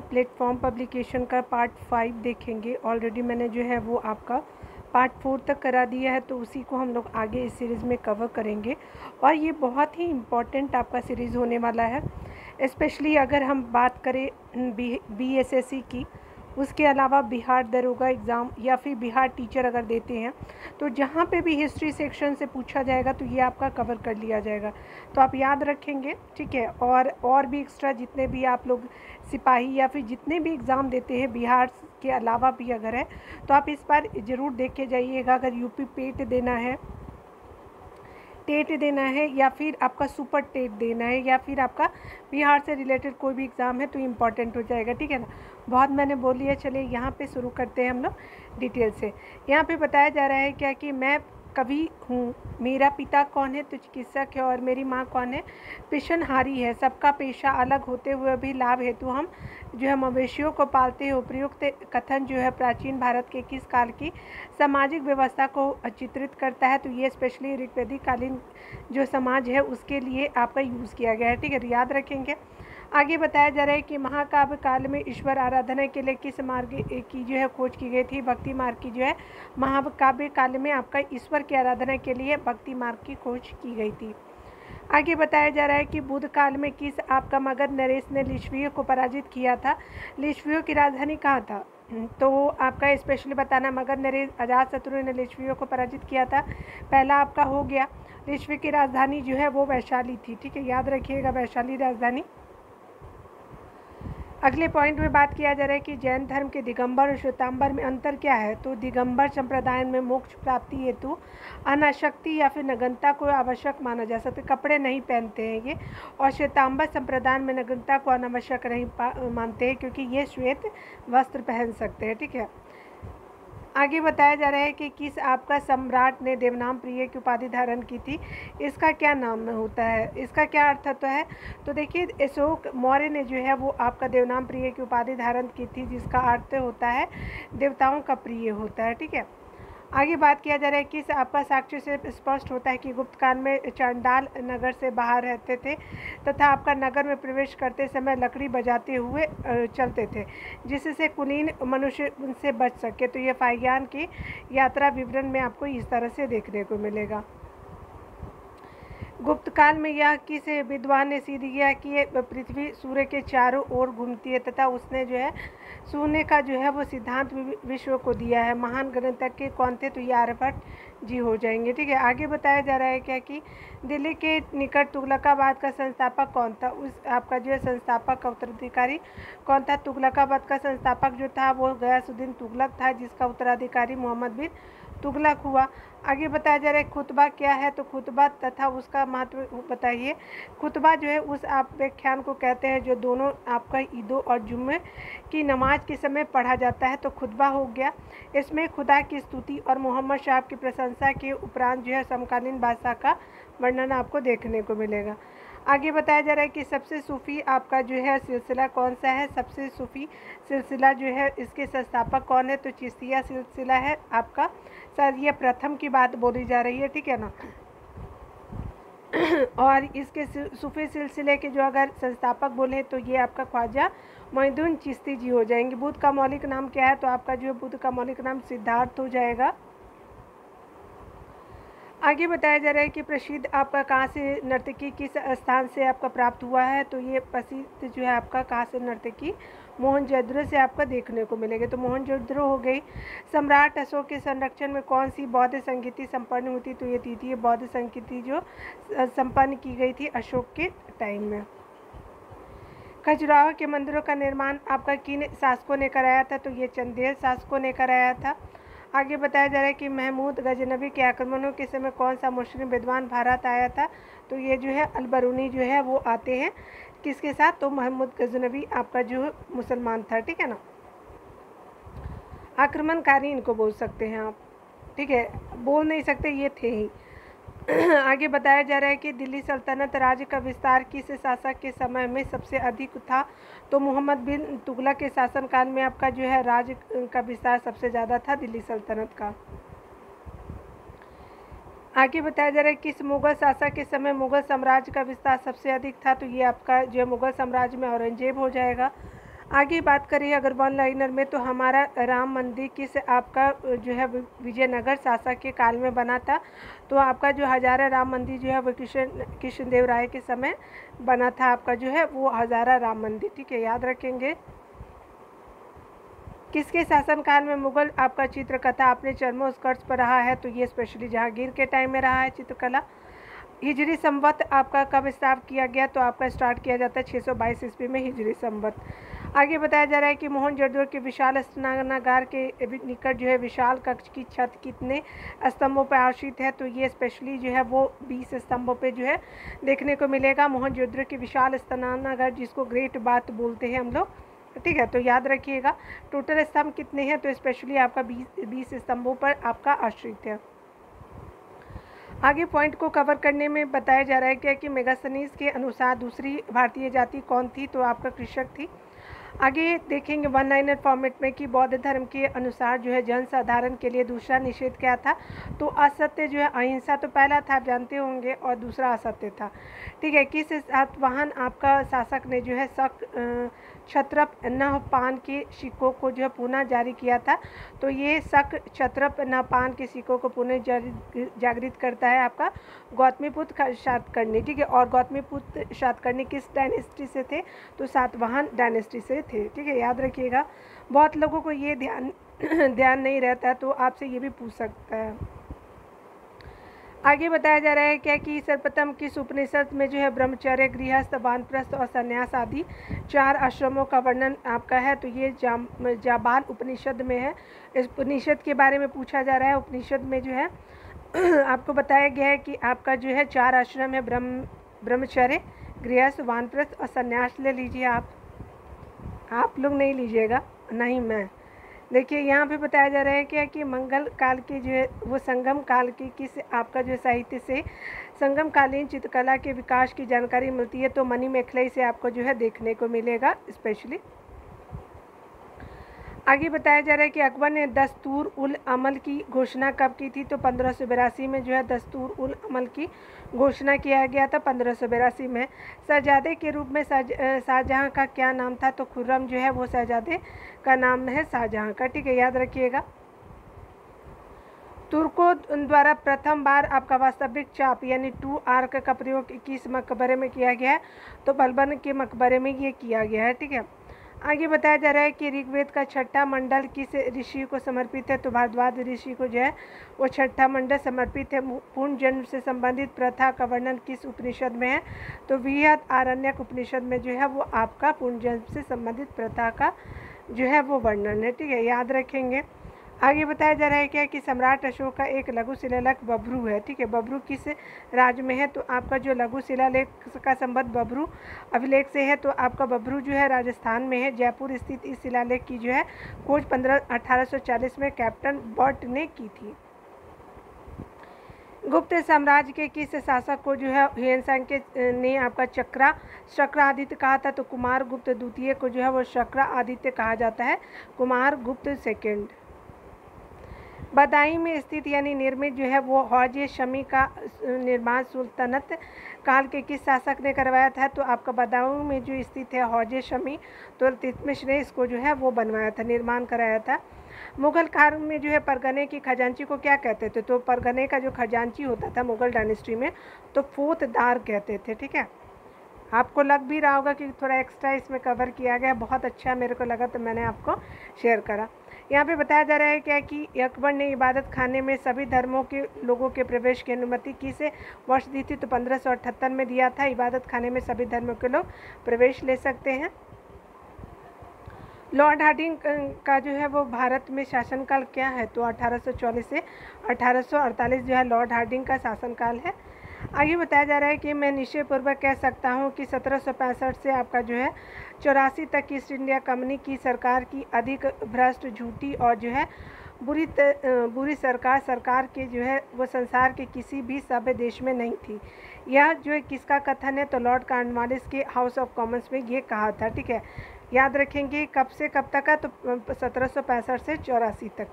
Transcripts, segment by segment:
Platform publication का part 5 देखेंगे। Already मैंने जो है वो आपका पार्ट 4 तक करा दिया है, तो उसी को हम लोग आगे इस सीरीज़ में कवर करेंगे। और ये बहुत ही इम्पॉर्टेंट आपका सीरीज़ होने वाला है, स्पेशली अगर हम बात करें BSSC की। उसके अलावा बिहार दरोगा एग्ज़ाम या फिर बिहार टीचर अगर देते हैं तो जहाँ पे भी हिस्ट्री सेक्शन से पूछा जाएगा तो ये आपका कवर कर लिया जाएगा, तो आप याद रखेंगे, ठीक है। और भी एक्स्ट्रा जितने भी आप लोग सिपाही या फिर जितने भी एग्ज़ाम देते हैं बिहार के अलावा भी अगर है तो आप इस बार ज़रूर देख के जाइएगा। अगर यूपी पेट देना है, टेट देना है, या फिर आपका सुपर टेट देना है, या फिर आपका बिहार से रिलेटेड कोई भी एग्ज़ाम है तो इम्पॉर्टेंट हो जाएगा, ठीक है ना। बहुत मैंने बोल लिया, चलिए यहाँ पे शुरू करते हैं हम लोग डिटेल से। यहाँ पे बताया जा रहा है क्या कि मैं कवि हूँ, मेरा पिता कौन है तो चिकित्सक है, और मेरी माँ कौन है पिशनहारी है। सबका पेशा अलग होते हुए भी लाभ हेतु हम जो है मवेशियों को पालते हैं। उपयुक्त कथन जो है प्राचीन भारत के किस काल की सामाजिक व्यवस्था को चित्रित करता है, तो ये स्पेशली ऋग्वैदिक कालीन जो समाज है उसके लिए आपका यूज़ किया गया है, ठीक है, याद रखेंगे। आगे बताया जा रहा है कि महाकाव्य काल में ईश्वर आराधना के लिए किस मार्ग की जो है खोज की गई थी। भक्ति मार्ग की जो है महाकाव्य काल में आपका ईश्वर की आराधना के लिए भक्ति मार्ग की खोज की गई थी। आगे बताया जा रहा है कि बुद्ध काल में किस आपका मगध नरेश ने लिच्छवियों को पराजित किया था। लिच्छवियों की राजधानी कहाँ था, तो आपका स्पेशली बताना। मगध नरेश अजातशत्रु ने लिच्छवियों को पराजित किया था, पहला आपका हो गया। लिच्छवी की राजधानी जो है वो वैशाली थी, ठीक है, याद रखिएगा वैशाली राजधानी। अगले पॉइंट में बात किया जा रहा है कि जैन धर्म के दिगंबर और श्वेतांबर में अंतर क्या है। तो दिगंबर संप्रदाय में मोक्ष प्राप्ति हेतु अनासक्ति या फिर नग्नता को आवश्यक माना जा सकता है, कपड़े नहीं पहनते हैं ये। और श्वेतांबर संप्रदाय में नग्नता को अनावश्यक नहीं मानते हैं, क्योंकि ये श्वेत वस्त्र पहन सकते हैं, ठीक है। आगे बताया जा रहा है कि किस आपका सम्राट ने देवनाम प्रिय की उपाधि धारण की थी। इसका क्या नाम होता है, इसका क्या अर्थ होता है। तो देखिए अशोक मौर्य ने जो है वो आपका देवनाम प्रिय की उपाधि धारण की थी, जिसका अर्थ होता है देवताओं का प्रिय होता है, ठीक है। आगे बात किया जा रहा है कि आपका साक्ष्य से स्पष्ट होता है कि गुप्त काल में चांडाल नगर से बाहर रहते थे तथा आपका नगर में प्रवेश करते समय लकड़ी बजाते हुए चलते थे, जिससे कुलीन मनुष्य उनसे बच सके। तो ये फाइयान की यात्रा विवरण में आपको इस तरह से देखने को मिलेगा। गुप्त काल में यह किस विद्वान ने सिद्ध किया कि पृथ्वी सूर्य के चारों ओर घूमती है, तथा उसने जो है शून्य का जो है वो सिद्धांत विश्व को दिया है। महान गणितज्ञ कौन थे, तो ये आर्यभट्ट जी हो जाएंगे, ठीक है। आगे बताया जा रहा है क्या कि दिल्ली के निकट तुगलकाबाद का संस्थापक कौन था। उस आपका जो है संस्थापक का उत्तराधिकारी कौन था। तुगलकाबाद का संस्थापक जो था वो गयासुद्दीन तुगलक था, जिसका उत्तराधिकारी मोहम्मद बिन तुगलक हुआ। आगे बताया जा रहा है खुतबा क्या है। तो खुतबा तथा उसका महत्व बताइए। खुतबा जो है उस आप व्याख्यान को कहते हैं जो दोनों आपका ईदों और जुम्मे की नमाज के समय पढ़ा जाता है, तो खुतबा हो गया। इसमें खुदा की स्तुति और मोहम्मद साहब की प्रशंसा के उपरांत जो है समकालीन बादशाह का वर्णन आपको देखने को मिलेगा। आगे बताया जा रहा है कि सबसे सूफी आपका जो है सिलसिला कौन सा है। सबसे सूफी सिलसिला जो है इसके संस्थापक कौन है, तो चिश्तिया सिलसिला है आपका। सर ये प्रथम की बात बोली जा रही है, ठीक है ना। और इसके सूफी सिलसिले के जो अगर संस्थापक बोले तो ये आपका ख्वाजा मोइनुद्दीन चिश्ती जी हो जाएंगे। बुद्ध का मौलिक नाम क्या है, तो आपका जो है बुद्ध का मौलिक नाम सिद्धार्थ हो जाएगा। आगे बताया जा रहा है कि प्रसिद्ध आपका कहाँ से नर्तकी किस स्थान से आपका प्राप्त हुआ है। तो ये प्रसिद्ध जो है आपका कहाँ से नर्तकी मोहनजोदड़ो से आपका देखने को मिलेगा। तो मोहनजोदड़ो हो गई। सम्राट अशोक के संरक्षण में कौन सी बौद्ध संस्कृति संपन्न हुई थी, तो ये तृतीय बौद्ध संस्कृति जो संपन्न की गई थी अशोक के टाइम में। खजुराहो के मंदिरों का निर्माण आपका किन शासकों ने कराया था, तो ये चंदेल शासकों ने कराया था। आगे बताया जा रहा है कि महमूद गजनवी के आक्रमणों के समय कौन सा मुस्लिम विद्वान भारत आया था, तो ये जो है अलबरूनी जो है वो आते हैं किसके साथ, तो महमूद गजनवी आपका जो मुसलमान था, ठीक है ना। आक्रमणकारी इनको बोल सकते हैं आप, ठीक है, बोल नहीं सकते, ये थे ही। आगे बताया जा रहा है कि दिल्ली सल्तनत राज्य का विस्तार किस शासक के समय में सबसे अधिक था, तो मोहम्मद बिन तुगलक के शासनकाल में आपका जो है राज्य का विस्तार सबसे ज़्यादा था दिल्ली सल्तनत का। आगे बताया जा रहा है किस मुगल शासक के समय मुगल साम्राज्य का विस्तार सबसे अधिक था, तो ये आपका जो है मुगल साम्राज्य में औरंगजेब हो जाएगा। आगे बात करें अगर वन लाइनर में, तो हमारा राम मंदिर किस आपका जो है विजयनगर शासक के काल में बना था। तो आपका जो हजारा राम मंदिर जो है वो कृष्णदेव राय के समय बना था, आपका जो है वो हजारा राम मंदिर। ठीक है, याद रखेंगे। किसके शासनकाल में मुगल आपका चित्रकथा अपने चरमोत्कर्ष पर रहा है, तो ये स्पेशली जहांगीर के टाइम में रहा है चित्रकला। हिजरी संवत आपका कब स्टार्ट किया गया, तो आपका स्टार्ट किया जाता है 622 ईस्वी में हिजरी संवत। आगे बताया जा रहा है कि मोहनजोदड़ो के विशाल स्नानागार के निकट जो है विशाल कक्ष की छत कितने स्तंभों पर आश्रित है, तो ये स्पेशली जो है वो 20 स्तंभों पे जो है देखने को मिलेगा। मोहनजोदड़ो के विशाल स्नानागार जिसको ग्रेट बाथ बोलते हैं हम लोग, ठीक है, तो याद रखिएगा। टोटल स्तंभ कितने हैं, तो स्पेशली आपका 20 स्तंभों पर आपका आश्रित है। आगे पॉइंट को कवर करने में बताया जा रहा है क्या कि मेगास्थनीज के अनुसार दूसरी भारतीय जाति कौन थी, तो आपका कृषक थी। आगे देखेंगे वन लाइनर फॉर्मेट में कि बौद्ध धर्म के अनुसार जो है जनसाधारण के लिए दूसरा निषेध क्या था, तो असत्य जो है अहिंसा तो पहला था, आप जानते होंगे, और दूसरा असत्य था। ठीक है, किस सातवाहन आपका शासक ने जो है क्षत्रप नहपान के सिक्कों को जो है पुनः जारी किया था, तो ये शक क्षत्रप नहपान के सिक्कों को पुनः जागृत करता है आपका गौतमीपुत्र सातकर्णी। ठीक है, और गौतमीपुत्र सातकर्णी किस डायनेस्टी से थे, तो सातवाहन डायनेस्टी से थे। ठीक है, याद रखिएगा। बहुत लोगों को ये ध्यान नहीं रहता, तो आपसे ये भी पूछ सकता है। आगे बताया जा रहा है क्या कि सर्वप्रथम किस उपनिषद में जो है ब्रह्मचर्य, गृहस्थ, वानप्रस्थ और संन्यास आदि 4 आश्रमों का वर्णन आपका है, तो ये जाबाल उपनिषद में है। इस उपनिषद के बारे में पूछा जा रहा है। उपनिषद में जो है आपको बताया गया है कि आपका जो है 4 आश्रम है, ब्रह्मचर्य, गृहस्थ, वानप्रस्थ और संन्यास। ले लीजिए आप लोग नहीं लीजिएगा, नहीं मैं। देखिए यहाँ पे बताया जा रहा है क्या कि मंगल काल के जो है वो संगम काल की किस आपका जो साहित्य से संगम कालीन चित्रकला के विकास की जानकारी मिलती है, तो मणिमेखलाई से आपको जो है देखने को मिलेगा स्पेशली। आगे बताया जा रहा है कि अकबर ने दस्तूर उल अमल की घोषणा कब की थी, तो 1582 में जो है दस्तूर उल अमल की घोषणा किया गया था 1582 में। शहजादे के रूप में शाहजहां का क्या नाम था, तो खुर्रम जो है वो शहजादे का नाम है शाहजहां का। ठीक है, याद रखिएगा। तुर्कों द्वारा प्रथम बार आपका वास्तविक चाप यानी 2 आर्क का प्रयोग किस मकबरे में किया गया है, तो बलबन के मकबरे में ये किया गया है। ठीक है, आगे बताया जा रहा है कि ऋग्वेद का 6ठा मंडल किस ऋषि को समर्पित है, तो भारद्वाज ऋषि को जो है वो 6ठा मंडल समर्पित है। पूर्ण जन्म से संबंधित प्रथा का वर्णन किस उपनिषद में है, तो बृहद आरण्यक उपनिषद में जो है वो आपका पूर्ण जन्म से संबंधित प्रथा का जो है वो वर्णन है। ठीक है, याद रखेंगे। आगे बताया जा रहा है क्या कि सम्राट अशोक का एक लघु शिलालेख बब्रू है। ठीक है, बब्रू किस राज्य में है, तो आपका जो लघु शिलालेख का संबंध बब्रू अभिलेख से है, तो आपका बब्रू जो है राजस्थान में है। जयपुर स्थित इस शिलालेख की जो है खोज 1840 में कैप्टन बर्ट ने की थी। गुप्त साम्राज्य के किस शासक को जो है ह्वेनसांग ने आपका चक्रादित्य कहा था, तो कुमार गुप्त द्वितीय को जो है वो चक्रादित्य कहा जाता है, कुमार गुप्त सेकेंड। बदायूं में स्थित यानी निर्मित जो है वो हौज शमी का निर्माण सुल्तनत काल के किस शासक ने करवाया था, तो आपका बदायूं में जो स्थित है हौज शमी, तो इल्तुतमिश ने इसको जो है वो बनवाया था, निर्माण कराया था। मुगल काल में जो है परगने की खजांची को क्या कहते थे, तो परगने का जो खजांची होता था मुगल डायनेस्टी में, तो फौतदार कहते थे। ठीक है, आपको लग भी रहा होगा कि थोड़ा एक्स्ट्रा इसमें कवर किया गया, बहुत अच्छा मेरे को लगा तो मैंने आपको शेयर करा। यहाँ पे बताया जा रहा है क्या कि अकबर ने इबादत खाने में सभी धर्मों के लोगों के प्रवेश की अनुमति किस वर्ष दी थी, तो 1578 में दिया था। इबादत खाने में सभी धर्मों के लोग प्रवेश ले सकते हैं। लॉर्ड हार्डिंग का जो है वो भारत में शासनकाल क्या है, तो 1844 से 1848 जो है लॉर्ड हार्डिंग का शासनकाल है। आगे बताया जा रहा है कि मैं निश्चयपूर्वक कह सकता हूं कि 1765 से आपका जो है 84 तक ईस्ट इंडिया कंपनी की सरकार की अधिक भ्रष्ट, झूठी और जो है बुरी सरकार के जो है वो संसार के किसी भी सभ्य देश में नहीं थी। यह जो है किसका कथन है, तो लॉर्ड कॉर्नवालिस के हाउस ऑफ कॉमन्स में ये कहा था। ठीक है, याद रखेंगे कब से कब तक का, तो 1765 से 84 तक।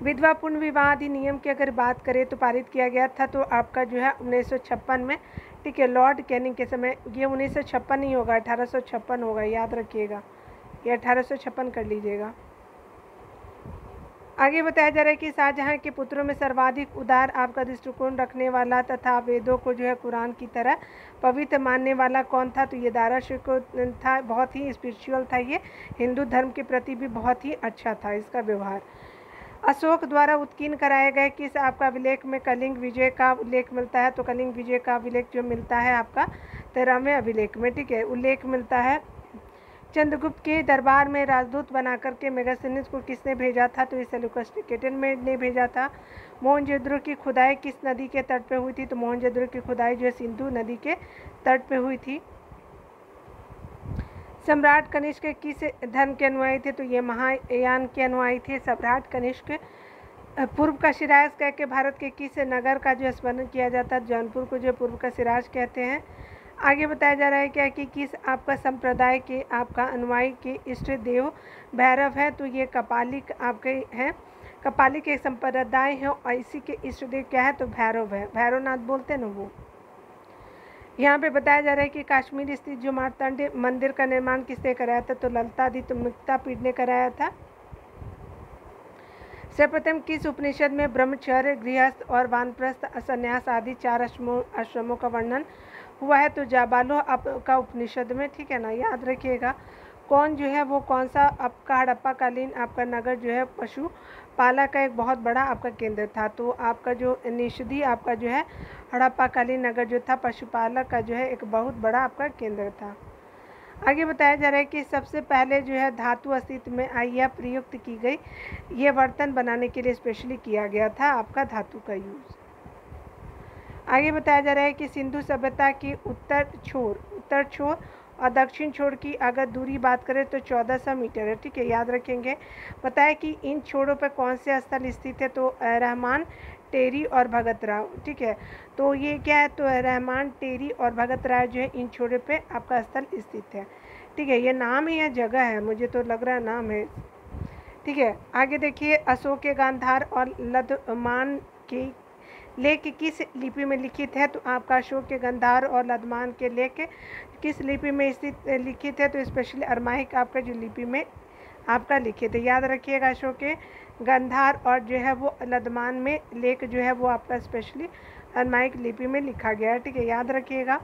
विधवा पुनर्विवाह अधिनियम की अगर बात करें तो पारित किया गया था, तो आपका जो है 1956 में ठीक है, लॉर्ड कैनिंग के समय। ये 1956 नहीं होगा, 1856 होगा, याद रखिएगा, ये 1856 कर लीजिएगा। आगे बताया जा रहा है कि शाहजहां के पुत्रों में सर्वाधिक उदार आपका दृष्टिकोण रखने वाला तथा वेदों को जो है कुरान की तरह पवित्र मानने वाला कौन था? तो ये दारा शिकोह था। बहुत ही स्पिरिचुअल था, ये हिंदू धर्म के प्रति भी बहुत ही अच्छा था इसका व्यवहार। अशोक द्वारा उत्कीर्ण कराए गए किस आपका अभिलेख में कलिंग विजय का उल्लेख मिलता है? तो कलिंग विजय का अभिलेख जो मिलता है आपका 13वें अभिलेख में, ठीक है, उल्लेख मिलता है। चंद्रगुप्त के दरबार में राजदूत बना करके मेगास्थनीज को किसने भेजा था? तो ये सेल्यूकस टिकेटन ने भेजा था। मोहनजोदड़ो की खुदाई किस नदी के तट पे हुई थी? तो मोहनजोदड़ो की खुदाई जो है सिंधु नदी के तट पे हुई थी। सम्राट कनिष्क किस धर्म के अनुयायी थे? तो ये महायान के अनुयायी थे सम्राट कनिष्क। पूर्व का सिराज कह के भारत के किस नगर का जो स्मरण किया जाता है? जौनपुर को जो पूर्व का सिराज कहते हैं। आगे बताया जा रहा है क्या कि किस आपका संप्रदाय के आपका अनुयायी के इष्ट देव भैरव है? तो ये कपालिक आपके हैं, कपालिक एक संप्रदाय है और इसी के इष्ट देव क्या है? तो भैरव है, भैरवनाथ बोलते हैं ना वो। यहाँ पे बताया जा रहा है कि कश्मीर स्थित जो मार्तंड मंदिर का निर्माण किसने कराया था? तो ललितादित्य मुक्तापीठ ने कराया था। सर्वप्रथम किस उपनिषद में ब्रह्मचर्य, गृहस्थ और वानप्रस्थ, संन्यास आदि 4 आश्रमों का वर्णन हुआ है? तो जाबालो आपका उपनिषद में, ठीक है ना, याद रखिएगा। कौन जो है वो कौन सा आपका हड़प्पा कालीन आपका नगर जो है पशुपाला का एक बहुत बड़ा आपका केंद्र था? तो आपका जो निषदी आपका जो है हड़प्पा कालीन नगर जो था पशुपालक का जो है एक बहुत बड़ा आपका केंद्र था। आगे बताया जा रहा है कि सबसे पहले जो है धातु अस्तित्व में आई या प्रयुक्त की गई, ये बर्तन बनाने के लिए स्पेशली किया गया था आपका धातु का यूज़। आगे बताया जा रहा है कि सिंधु सभ्यता की उत्तर छोर और दक्षिण छोर की अगर दूरी बात करें तो 1400 मीटर है, ठीक है, याद रखेंगे। बताया कि इन छोरों पर कौन से स्थल स्थित है? तो रहमान, टेरी और भगत राव, ठीक है। तो ये क्या है? तो रहमान, टेरी और भगत राव जो है इन छोरों पे आपका स्थल स्थित है, ठीक है। ये नाम है या जगह है? मुझे तो लग रहा है नाम है, ठीक है। आगे देखिए, अशोक के गांधार और लदमान के लेख किस लिपि में लिखित है? तो आपका अशोक के गांधार और लदमान के लेख किस लिपि में स्थित लिखित है? तो स्पेशली अरमाइक आपका जो लिपि में आपका लिखित है, याद रखिएगा। अशोक के गांधार और जो है वो लदमान में लेख जो है वो आपका स्पेशली अरमाइक लिपि में लिखा गया है, ठीक है, याद रखिएगा।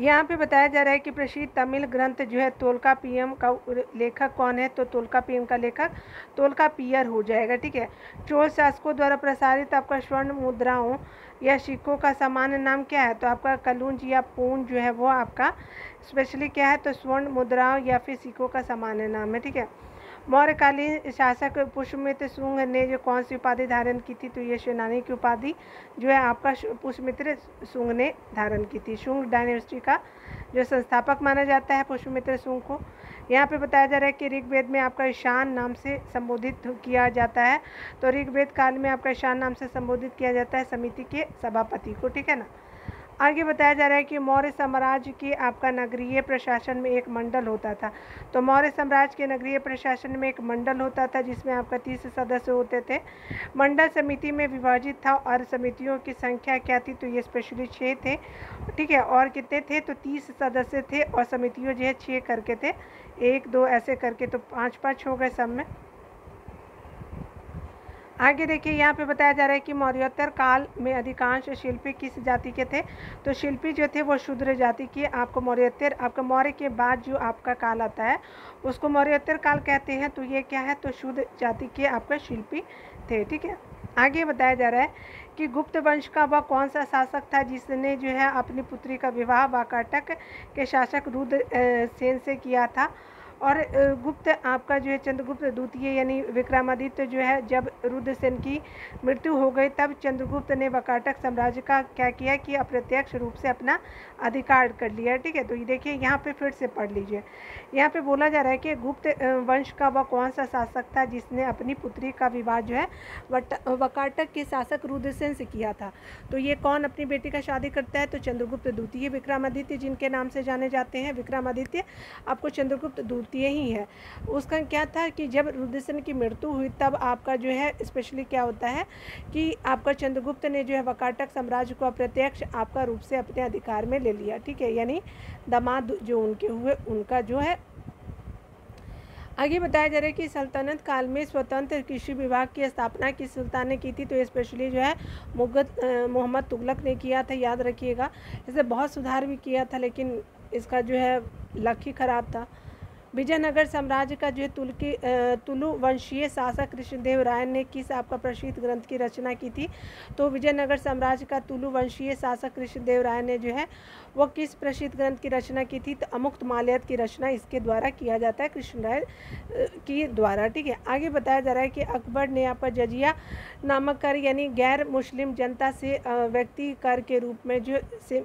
यहाँ पे बताया जा रहा है कि प्रसिद्ध तमिल ग्रंथ जो है तोल्कापियम का लेखक कौन है? तो तोल्कापियम का लेखक तोल्कापियर हो जाएगा, ठीक है। चोल शासकों द्वारा प्रसारित आपका स्वर्ण मुद्राओं या सिक्कों का सामान्य नाम क्या है? तो आपका कलुंज या पूंज जो है वो आपका स्पेशली क्या है? तो स्वर्ण मुद्राओं या फिर सिक्कों का सामान्य नाम है, ठीक है। मौर्यकालीन शासक पुष्यमित्र शुंग ने जो कौन सी उपाधि धारण की थी? तो ये सेनानी की उपाधि जो है आपका पुष्यमित्र शुंग ने धारण की थी। शुंग डायनेस्टी का जो संस्थापक माना जाता है पुष्यमित्र शुंग को। यहाँ पे बताया जा रहा है कि ऋग्वेद में आपका ईशान नाम से संबोधित किया जाता है। तो ऋग्वेद काल में आपका ईशान नाम से संबोधित किया जाता है समिति के सभापति को, ठीक है ना। आगे बताया जा रहा है कि मौर्य साम्राज्य के आपका नगरीय प्रशासन में एक मंडल होता था। तो मौर्य साम्राज्य के नगरीय प्रशासन में एक मंडल होता था जिसमें आपका 30 सदस्य होते थे। मंडल समिति में विभाजित था और समितियों की संख्या क्या थी? तो ये स्पेशली 6 थे, ठीक है। और कितने थे? तो 30 सदस्य थे और समितियों जो है 6 करके थे, 1 2 ऐसे करके, तो 5 हो गए सब में। आगे देखिए, यहाँ पे बताया जा रहा है कि मौर्योत्तर काल में अधिकांश शिल्पी किस जाति के थे? तो शिल्पी जो थे वो शूद्र जाति के। आपको मौर्योत्तर आपका मौर्य के बाद जो आपका काल आता है उसको मौर्योत्तर काल कहते हैं। तो ये क्या है? तो शूद्र जाति के आपका शिल्पी थे, ठीक है। आगे बताया जा रहा है कि गुप्त वंश का वह कौन सा शासक था जिसने जो है अपनी पुत्री का विवाह वाकाटक के शासक रुद्र सेन से किया था? और गुप्त आपका जो है चंद्रगुप्त द्वितीय यानी विक्रमादित्य जो है, जब रुद्रसेन की मृत्यु हो गई तब चंद्रगुप्त ने वाकाटक साम्राज्य का क्या किया कि अप्रत्यक्ष रूप से अपना अधिकार कर लिया, ठीक है। तो ये देखिए यहाँ पे फिर से पढ़ लीजिए। यहाँ पे बोला जा रहा है कि गुप्त वंश का वह कौन सा शासक था जिसने अपनी पुत्री का विवाह जो है वाकाटक के शासक रुद्रसेन से किया था? तो ये कौन अपनी बेटी का शादी करता है? तो चंद्रगुप्त द्वितीय विक्रमादित्य जिनके नाम से जाने जाते हैं। विक्रमादित्य आपको चंद्रगुप्त द्वितीय ही है। उसका क्या था कि जब रुद्रसेन की मृत्यु हुई तब आपका जो है स्पेशली क्या होता है कि आपका चंद्रगुप्त ने जो है वाकाटक साम्राज्य को अप्रत्यक्ष आपका रूप से अपने अधिकार में ले लिया, ठीक है, यानी दामाद जो उनके हुए उनका जो है। आगे बताया जा रहा है कि सल्तनत काल में स्वतंत्र कृषि विभाग की स्थापना किस सुल्तान ने की थी, तो स्पेशली जो है मोहम्मद तुगलक ने किया था, याद रखिएगा। इसे बहुत सुधार भी किया था लेकिन इसका जो है लक ही खराब था। विजयनगर साम्राज्य का जो है तुलु वंशीय शासक कृष्णदेव राय ने किस आपका प्रसिद्ध ग्रंथ की रचना की थी, तो विजयनगर साम्राज्य का तुलु वंशीय शासक कृष्णदेव राय ने जो है वो किस प्रसिद्ध ग्रंथ की रचना की थी, तो अमुक्त माल्यद की रचना इसके द्वारा किया जाता है, कृष्ण राय की द्वारा, ठीक है। आगे बताया जा रहा है कि अकबर ने आपका जजिया नामक कर यानी गैर मुस्लिम जनता से व्यक्ति कर के रूप में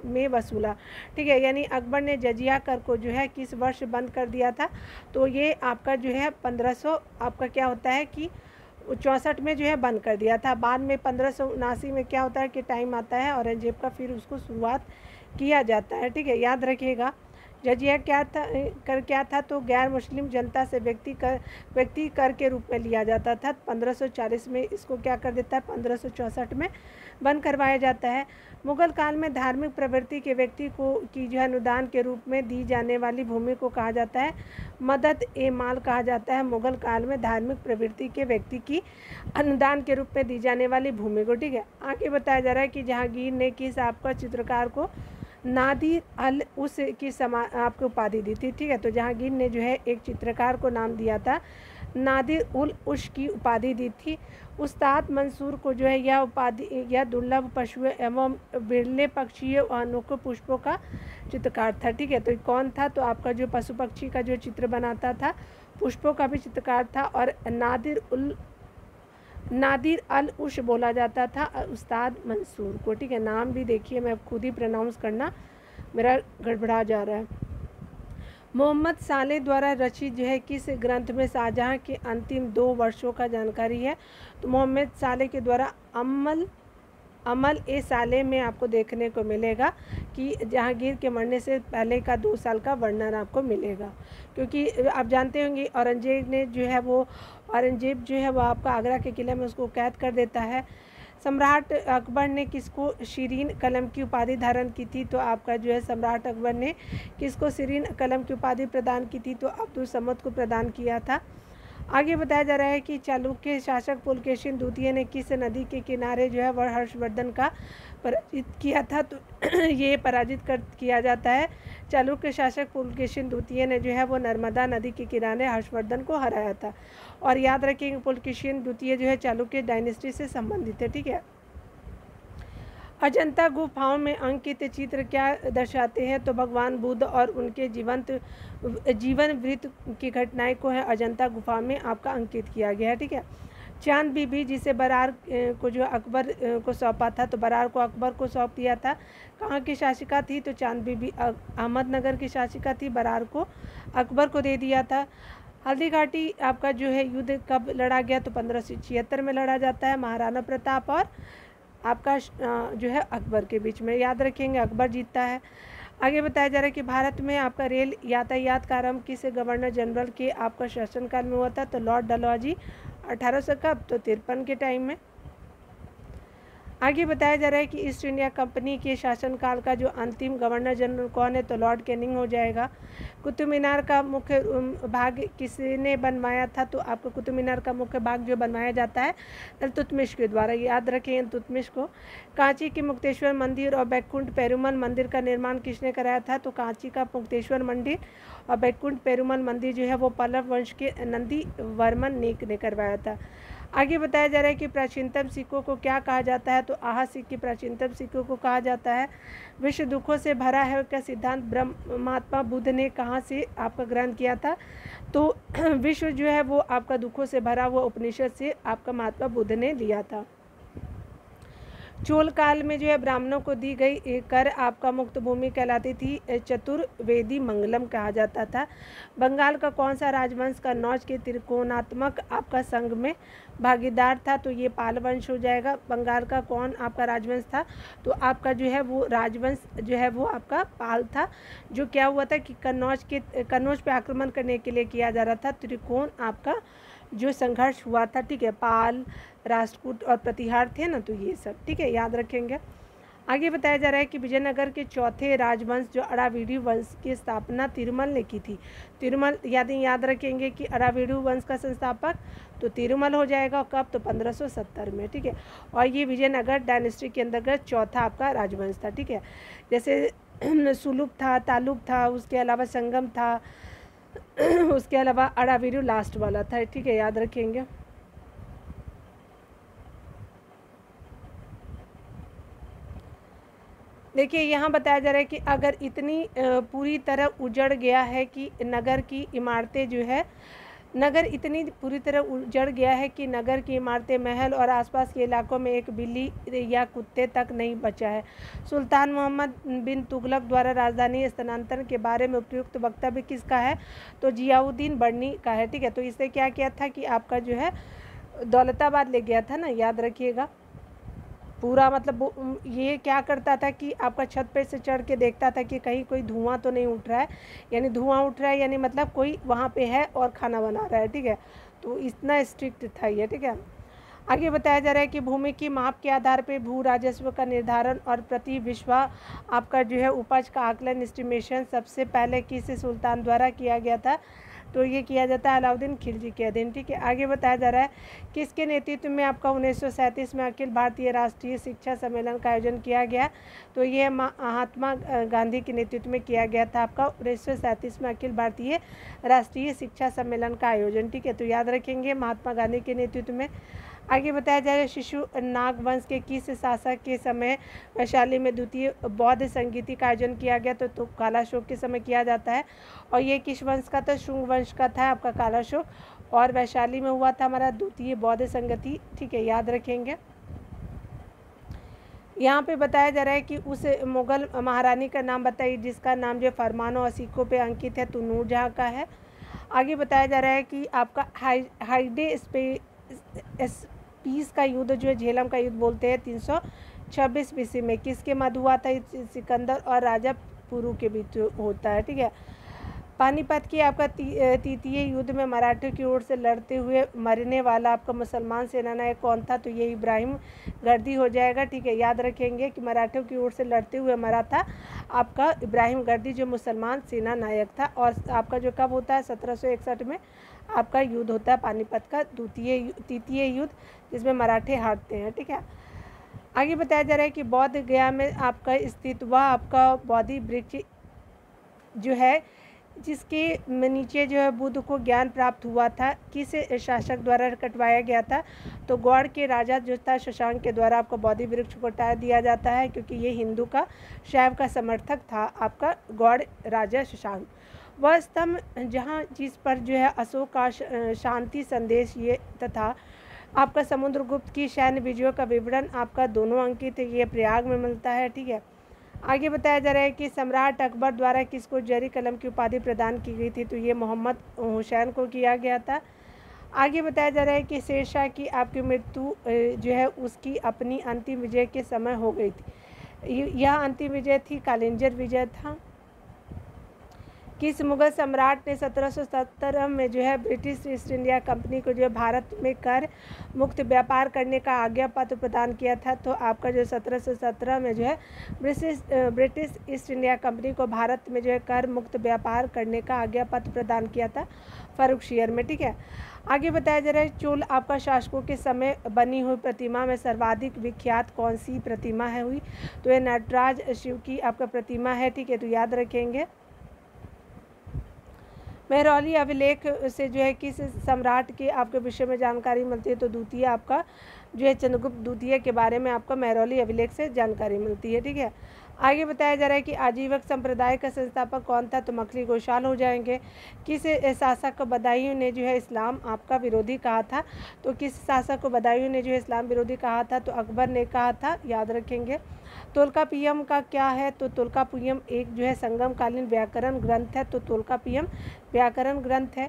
में वसूला, ठीक है, यानी अकबर ने जजिया कर को जो है किस वर्ष बंद कर दिया था, तो ये आपका जो है 1500 आपका क्या होता है कि 64 में जो है बंद कर दिया था। बाद में 1579 में क्या होता है कि टाइम आता है औरंगजेब का, फिर उसको शुरुआत किया जाता है, ठीक है, याद रखिएगा। जजिया क्या था तो गैर मुस्लिम जनता से व्यक्ति कर के रूप में लिया जाता था। 1540 में इसको क्या कर देता है, 1564 में बंद करवाया जाता है। मुगल काल में धार्मिक प्रवृत्ति के व्यक्ति को की जो है अनुदान के रूप में दी जाने वाली भूमि को कहा जाता है मदद ए माल कहा जाता है। मुगल काल में धार्मिक प्रवृत्ति के व्यक्ति की अनुदान के रूप में दी जाने वाली भूमि को, ठीक है। आगे बताया जा रहा है कि जहांगीर ने किस आपका चित्रकार को नादिर अल उस की आपको उपाधि दी थी, ठीक है, तो जहांगीर ने जो है एक चित्रकार को नाम दिया था नादिर उल उश की उपाधि दी थी। उस्ताद मंसूर को जो है यह उपाधि यह दुर्लभ पशुओं एवं बिरले पक्षियों और अनोखे पुष्पों का चित्रकार था, ठीक है, तो कौन था, तो आपका जो पशु पक्षी का जो चित्र बनाता था, पुष्पों का भी चित्रकार था, और नादिर अल उश बोला जाता था उस्ताद मंसूर को, ठीक है। नाम भी देखिए, मैं खुद ही प्रोनाउंस करना मेरा गड़बड़ा जा रहा है। मोहम्मद साले द्वारा रचित जो है किस ग्रंथ में शाहजहाँ के अंतिम 2 वर्षों का जानकारी है, तो मोहम्मद साले के द्वारा अमल ए साले में आपको देखने को मिलेगा कि जहांगीर के मरने से पहले का 2 साल का वर्णन आपको मिलेगा, क्योंकि आप जानते होंगे औरंगजेब जो है वो आपका आगरा के किले में उसको कैद कर देता है। सम्राट अकबर ने किसको शीरीन कलम की उपाधि धारण की थी, तो आपका जो है सम्राट अकबर ने किसको शीरीन कलम की उपाधि प्रदान की थी, तो अब्दुल समद को प्रदान किया था। आगे बताया जा रहा है कि चालुक्य शासक पुलकेशिन द्वितीय ने किस नदी के किनारे जो है वह हर्षवर्धन का पराजित किया था, तो ये पराजित किया जाता है। चालुक्य शासक पुलकेशिन द्वितीय ने जो है वो नर्मदा नदी के किनारे हर्षवर्धन को हराया था। और याद रखेंगे पुलकेशिन द्वितीय जो है चालुक्य डायनेस्टी से संबंधित है, ठीक है। अजंता गुफाओं में अंकित चित्र क्या दर्शाते हैं, तो भगवान बुद्ध और उनके जीवन वृत्त की घटनाएं को है अजंता गुफा में आपका अंकित किया गया है, ठीक है। चांद बीबी जिसे बरार को जो अकबर को सौंपा था, तो बरार को अकबर को सौंप दिया था। कहाँ की शासिका थी, तो चांद बीबी अहमदनगर की शासिका थी, बरार को अकबर को दे दिया था। हल्दी घाटी आपका जो है युद्ध कब लड़ा गया, तो 1576 में लड़ा जाता है, महाराणा प्रताप और आपका जो है अकबर के बीच में, याद रखेंगे अकबर जीतता है। आगे बताया जा रहा है कि भारत में आपका रेल यातायात का आरंभ किस गवर्नर जनरल के आपका शासनकाल में हुआ था, तो लॉर्ड डलहौजी 1800 कब, तो 53 के टाइम में। आगे बताया जा रहा है कि ईस्ट इंडिया कंपनी के शासनकाल का जो अंतिम गवर्नर जनरल कौन है, तो लॉर्ड कैनिंग हो जाएगा। कुतुब मीनार का मुख्य भाग किसने बनवाया था, तो आपको कुतुब मीनार का मुख्य भाग जो बनवाया जाता है इल्तुतमिश के द्वारा, याद रखें इल्तुतमिश को। कांची के मुक्तेश्वर मंदिर और बैकुंठ पेरुमल मंदिर का निर्माण किसने कराया था, तो कांची का मुक्तेश्वर मंदिर और बैकुंठ पेरुमल मंदिर जो है वो पल्लव वंश के नंदी वर्मन ने करवाया था। आगे बताया जा रहा है कि प्राचीनतम सिक्कों को क्या कहा जाता है, तो आहा सिक्के प्राचीनतम सिक्कों को कहा जाता है। विश्व दुखों से भरा है का सिद्धांत ब्रह्मात्मा बुद्ध ने कहाँ से आपका ग्रहण किया था, तो विश्व जो है वो आपका दुखों से भरा हुआ उपनिषद से आपका महात्मा बुद्ध ने लिया था। चोल काल में जो है ब्राह्मणों को दी गई कर आपका मुक्त भूमि कहलाती थी। चतुर्वेदी मंगलम कहा जाता था। बंगाल का कौन सा राजवंश कन्नौज के त्रिकोणात्मक आपका संघ में भागीदार था? तो ये पाल वंश हो जाएगा। बंगाल का कौन आपका राजवंश था? तो आपका जो है वो राजवंश जो है वो आपका पाल था। जो क्या हुआ था कि कन्नौज पे आक्रमण करने के लिए किया जा रहा था। त्रिकोण आपका जो संघर्ष हुआ था, ठीक है, पाल, राष्ट्रकूट और प्रतिहार थे ना, तो ये सब ठीक है, याद रखेंगे। आगे बताया जा रहा है कि विजयनगर के चौथे राजवंश जो अरावीडु वंश की स्थापना तिरुमल ने की थी। तिरुमल याद रखेंगे कि अरावीडु वंश का संस्थापक तो तिरुमल हो जाएगा। कब? तो 1570 में, ठीक है। और ये विजयनगर डायनेस्टी के अंतर्गत चौथा आपका राजवंश था, ठीक है। जैसे सुलुप था, तालुक था, उसके अलावा संगम था, उसके अलावा अरावीडु लास्ट वाला था, ठीक है, याद रखेंगे। देखिए यहाँ बताया जा रहा है कि अगर इतनी पूरी तरह उजड़ गया है कि नगर की इमारतें जो है, नगर इतनी पूरी तरह उजड़ गया है कि नगर की इमारतें, महल और आसपास के इलाकों में एक बिल्ली या कुत्ते तक नहीं बचा है। सुल्तान मोहम्मद बिन तुगलक द्वारा राजधानी स्थानांतरण के बारे में उपयुक्त वक्तव्य किसका है? तो जियाउद्दीन बर्नी का है, ठीक है। तो इससे क्या किया था कि आपका जो है दौलताबाद ले गया था ना, याद रखिएगा। पूरा मतलब ये क्या करता था कि आपका छत पे से चढ़ के देखता था कि कहीं कोई धुआं तो नहीं उठ रहा है, यानी धुआं उठ रहा है यानी मतलब कोई वहाँ पे है और खाना बना रहा है, ठीक है। तो इतना स्ट्रिक्ट था ये, ठीक है। आगे बताया जा रहा है कि भूमि की माप के आधार पर भू राजस्व का निर्धारण और प्रति विश्वा आपका जो है उपज का आकलन एस्टिमेशन सबसे पहले किस सुल्तान द्वारा किया गया था? तो ये किया जाता है अलाउद्दीन खिलजी के अधीन, ठीक है। आगे बताया जा रहा है किसके नेतृत्व में आपका 1937 में अखिल भारतीय राष्ट्रीय शिक्षा सम्मेलन का आयोजन किया गया? तो ये महात्मा गांधी के नेतृत्व में किया गया था आपका 1937 में अखिल भारतीय राष्ट्रीय शिक्षा सम्मेलन का आयोजन, ठीक है। तो याद रखेंगे महात्मा गांधी के नेतृत्व में। आगे बताया जा रहा है शिशु नाग वंश के किस शासक के समय वैशाली में द्वितीय बौद्ध संगीति का आयोजन किया गया? तो कालाशोक के समय किया जाता है। और ये किस वंश का था? शुंग वंश का था आपका कालाशोक, और वैशाली में हुआ था हमारा द्वितीय बौद्ध संगति, ठीक है, याद रखेंगे। यहाँ पे बताया जा रहा है कि उस मुगल महारानी का नाम बताइए जिसका नाम जो फरमानों और सिक्कों पे अंकित है, तो नूरजहाँ का है। आगे बताया जा रहा है कि आपका हाइडे पीस का युद्ध जो है झेलम का युद्ध बोलते हैं 326 BC में किसके मध्य हुआ था? सिकंदर और राजा पुरु के बीच होता है, ठीक है। पानीपत की आपका तृतीय युद्ध में मराठों की ओर से लड़ते हुए मरने वाला आपका मुसलमान सेनानायक कौन था? तो ये इब्राहिम गर्दी हो जाएगा, ठीक है, याद रखेंगे कि मराठों की ओर से लड़ते हुए मरा था आपका इब्राहिम गर्दी जो मुसलमान सेना नायक था। और आपका जो कब होता है? 1761 में आपका युद्ध होता है पानीपत का तृतीय युद्ध, जिसमें मराठे हारते हैं, ठीक है। आगे बताया जा रहा है कि बौद्ध गया में आपका स्थित वह आपका बोधि वृक्ष जो है जिसके नीचे जो है बुद्ध को ज्ञान प्राप्त हुआ था, किस शासक द्वारा कटवाया गया था? तो गौड़ के राजा जो था शशांक के द्वारा आपका बोधि वृक्ष को हटा दिया जाता है, क्योंकि ये हिंदू का शैव का समर्थक था आपका गौड़ राजा शशांक। वह स्तंभ जहाँ जिस पर जो है अशोक का शांति संदेश ये तथा आपका समुद्रगुप्त की सैन्य विजयों का विवरण आपका दोनों अंकित है, ये प्रयाग में मिलता है, ठीक है। आगे बताया जा रहा है कि सम्राट अकबर द्वारा किसको जरी कलम की उपाधि प्रदान की गई थी? तो ये मोहम्मद हुसैन को किया गया था। आगे बताया जा रहा है कि शेरशाह की आपकी मृत्यु जो है उसकी अपनी अंतिम विजय के समय हो गई थी। यह अंतिम विजय थी कालिंजर विजय था। किस मुगल सम्राट ने 1770 में जो है ब्रिटिश ईस्ट इंडिया कंपनी को जो है भारत में कर मुक्त व्यापार करने का आज्ञा पत्र प्रदान किया था? तो आपका जो 1717 में जो है ब्रिटिश ईस्ट इंडिया कंपनी को भारत में जो है कर मुक्त व्यापार करने का आज्ञा पत्र प्रदान किया था फर्रुखशियर में, ठीक है। आगे बताया जा रहा है चोल आपका शासकों के समय बनी हुई प्रतिमा में सर्वाधिक विख्यात कौन सी प्रतिमा है हुई? तो ये नटराज शिव की आपका प्रतिमा है, ठीक है, तो याद रखेंगे। मेहरौली अभिलेख से जो है किस सम्राट के आपके विषय में जानकारी मिलती है? तो द्वितीय आपका जो है चंद्रगुप्त द्वितीय के बारे में आपका मेहरौली अभिलेख से जानकारी मिलती है, ठीक है। आगे बताया जा रहा है कि आजीवक संप्रदाय का संस्थापक कौन था, तो मखली गोशाल हो जाएंगे। किस शासक को बदायूं ने जो है इस्लाम आपका विरोधी कहा था, तो किस शासक को बदायूं ने जो है इस्लाम विरोधी कहा था, तो अकबर ने कहा था, याद रखेंगे। तोल्कापियम का क्या है, तो तोल्कापियम एक जो है संगमकालीन व्याकरण ग्रंथ है, तो तोल्कापियम व्याकरण ग्रंथ है।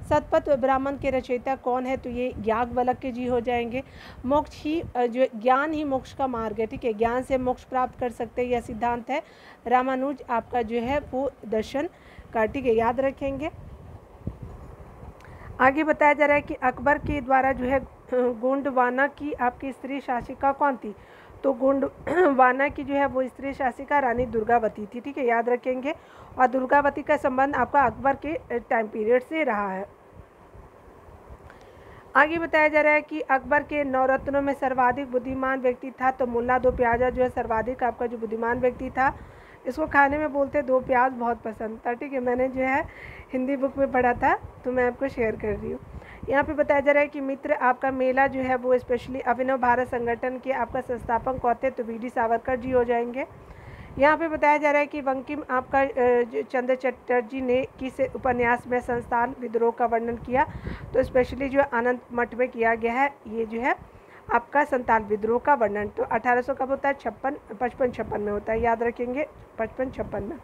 शतपथ ब्राह्मण के रचयिता कौन है, तो ये याज्ञवल्क्य जी हो जाएंगे। मोक्ष ही जो ज्ञान ही मोक्ष का मार्ग है, ठीक है, ज्ञान से मोक्ष प्राप्त कर सकते हैं, यह सिद्धांत है रामानुज आपका जो है वो दर्शन का, ठीक है, याद रखेंगे। आगे बताया जा रहा है कि अकबर के द्वारा जो है गोंडवाना की आपकी स्त्री शासिका कौन थी, तो गोंडवाना की जो है वो स्त्री शासिका रानी दुर्गावती थी, ठीक है, याद रखेंगे। और दुर्गावती का संबंध आपका अकबर के टाइम पीरियड से रहा है। आगे बताया जा रहा है कि अकबर के नवरत्नों में सर्वाधिक बुद्धिमान व्यक्ति था, तो मुल्ला दो प्याजा जो है सर्वाधिक आपका जो बुद्धिमान व्यक्ति था। इसको खाने में बोलते दो प्याज, बहुत पसंद था, ठीक है, मैंने जो है हिंदी बुक में पढ़ा था, तो मैं आपको शेयर कर रही हूँ। यहाँ पे बताया जा रहा है कि मित्र आपका मेला जो है वो स्पेशली अभिनव भारत संगठन के आपका संस्थापक कौन थे, तो वी.डी. सावरकर जी हो जाएंगे। यहाँ पे बताया जा रहा है कि बंकिम आपका चंद्र चटर्जी ने किस उपन्यास में संस्थान विद्रोह का वर्णन किया, तो स्पेशली जो आनंद मठ में किया गया है ये जो है आपका संताल विद्रोह का वर्णन। तो 1800 कब होता है, 55 में होता है, याद रखेंगे 55 में।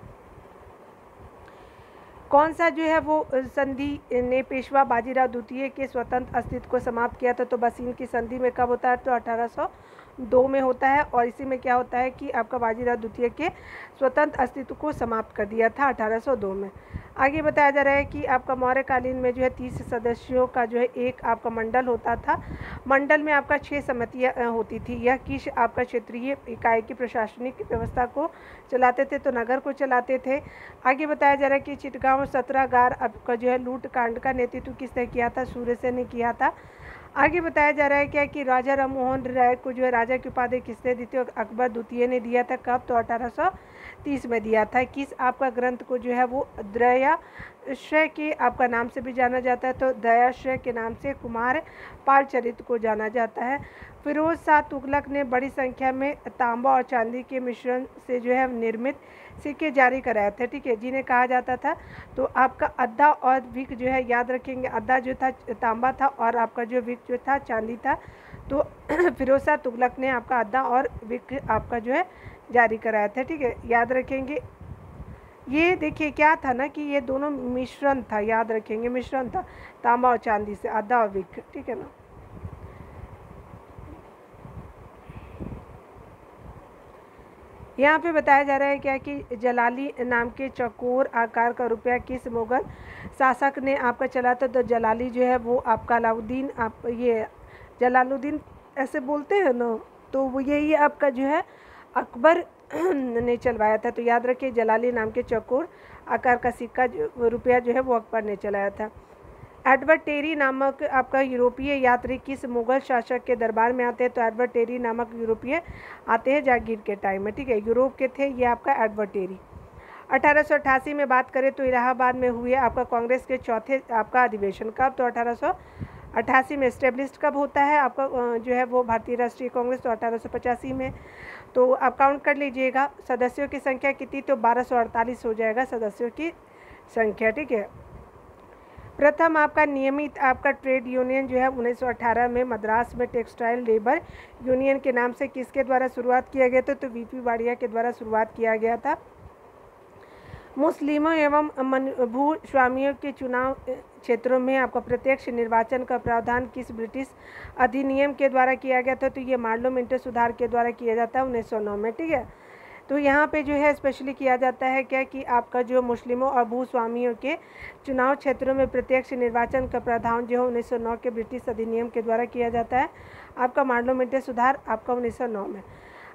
कौन सा जो है वो संधि ने पेशवा बाजीराव द्वितीय के स्वतंत्र अस्तित्व को समाप्त किया था, तो बसीन की संधि में कब होता है, तो 1802 में होता है। और इसी में क्या होता है कि आपका बाजीराव द्वितीय के स्वतंत्र अस्तित्व को समाप्त कर दिया था 1802 में। आगे बताया जा रहा है कि आपका मौर्यकालीन में जो है 30 सदस्यों का जो है एक आपका मंडल होता था। मंडल में आपका 6 समितियाँ होती थी। यह किस आपका क्षेत्रीय इकाई की प्रशासनिक व्यवस्था को चलाते थे, तो नगर को चलाते थे। आगे बताया जा रहा है कि चिटगांव सत्रागार आपका जो है लूट कांड का नेतृत्व किसने किया था, सूर्यसेन ने किया था। आगे बताया जा रहा है क्या कि राजा राममोहन राय को जो है राजा की उपाधि किसने दी थी, अकबर द्वितीय ने दिया था। कब, तो 1830 में दिया था। किस आपका ग्रंथ को जो है वो दयाश्रय के आपका नाम से भी जाना जाता है, तो दयाश्रय के नाम से कुमार पाल चरित्र को जाना जाता है। फिरोज शाह तुगलक ने बड़ी संख्या में तांबा और चांदी के मिश्रण से जो है निर्मित सिक्के जारी कराए थे, ठीक है, जिन्हें कहा जाता था, तो आपका अद्दा और विक जो है, याद रखेंगे, अद्दा जो था तांबा था और आपका जो विक जो था चांदी था। तो फिरोज शाह तुगलक ने आपका अद्दा और विक आपका जो है जारी कराया था, ठीक है, याद रखेंगे। ये देखिए क्या था ना कि ये दोनों मिश्रण था, याद रखेंगे, मिश्रण था तांबा और चांदी से, अद्दा और विक, ठीक है ना। यहाँ पे बताया जा रहा है क्या कि जलाली नाम के चौकोर आकार का रुपया किस मुगल शासक ने आपका चला था, तो जलाली जो है वो आपका अलाउद्दीन, आप ये जलालुद्दीन ऐसे बोलते हैं ना, तो वो यही आपका जो है अकबर ने चलवाया था। तो याद रखिए जलाली नाम के चौकोर आकार का सिक्का रुपया जो है वो अकबर ने चलाया था। एडवर्ड टेरी नामक आपका यूरोपीय यात्री किस मुगल शासक के दरबार में आते हैं, तो एडवर्ड टेरी नामक यूरोपीय आते हैं जागीर के टाइम में, ठीक है, यूरोप के थे ये आपका एडवर्ड टेरी। 1888 में बात करें तो इलाहाबाद में हुए आपका कांग्रेस के चौथे आपका अधिवेशन कब, तो 1888 में। इस्टेब्लिश्ड कब होता है आपका जो है वो भारतीय राष्ट्रीय कांग्रेस, तो 1885 में। तो आप काउंट कर लीजिएगा सदस्यों की संख्या कितनी, तो 1248 हो जाएगा सदस्यों की संख्या, ठीक है। प्रथम आपका नियमित आपका ट्रेड यूनियन जो है 1918 में मद्रास में टेक्सटाइल लेबर यूनियन के नाम से किसके द्वारा शुरुआत किया गया था, तो वीपी वाडिया के द्वारा शुरुआत किया गया था। मुस्लिमों एवं भूस्वामियों के चुनाव क्षेत्रों में आपका प्रत्यक्ष निर्वाचन का प्रावधान किस ब्रिटिश अधिनियम के द्वारा किया गया था, तो ये मार्लो मिंटो सुधार के द्वारा किया जाता है 1909 में, ठीक है। तो यहाँ पे जो है स्पेशली किया जाता है क्या कि आपका जो मुस्लिमों और भूस्वामियों के चुनाव क्षेत्रों में प्रत्यक्ष निर्वाचन का प्रावधान जो है 1909 के ब्रिटिश अधिनियम के द्वारा किया जाता है, आपका मार्लो मिंटो सुधार आपका 1909 में।